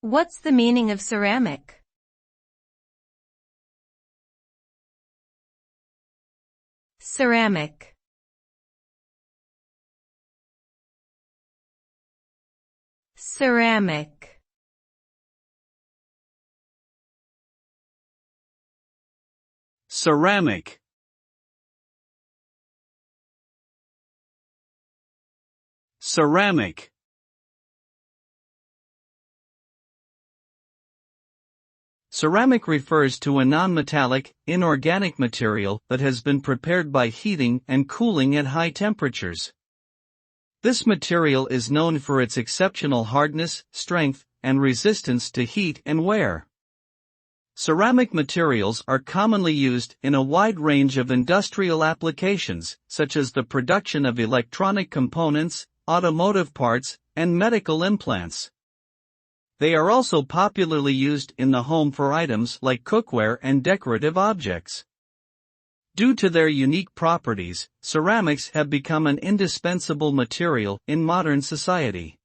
What's the meaning of ceramic? Ceramic. Ceramic. Ceramic. Ceramic. Ceramic refers to a non-metallic, inorganic material that has been prepared by heating and cooling at high temperatures. This material is known for its exceptional hardness, strength, and resistance to heat and wear. Ceramic materials are commonly used in a wide range of industrial applications, such as the production of electronic components, automotive parts, and medical implants. They are also popularly used in the home for items like cookware and decorative objects. Due to their unique properties, ceramics have become an indispensable material in modern society.